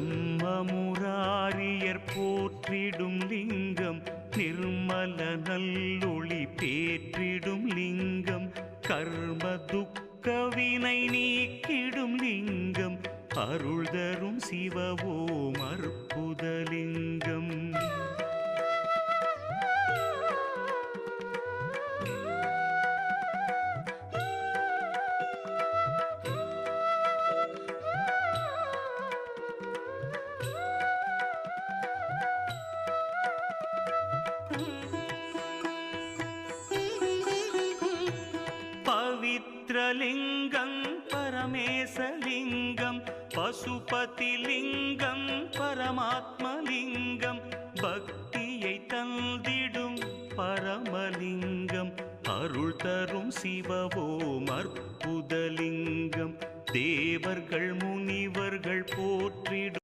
பிரம்மமுராரியர் போற்றிடும் லிங்கம் நிர்மல நல்லொளி பேற்றிடும் லிங்கம் கர்ம துக்கவினை நீக்கிடும் லிங்கம் அருள் தரும் சிவவோம் அற்புதலிங்கம். பவித்ரலிங்கம் பரமேசலிங்கம் பசுபதிலிங்கம் பரமாத்மலிங்கம் பக்தியை தந்திடும் பரமலிங்கம் அருள் தரும் சிவவோம் அற்புதலிங்கம் தேவர்கள் முனிவர்கள் போற்றிடும்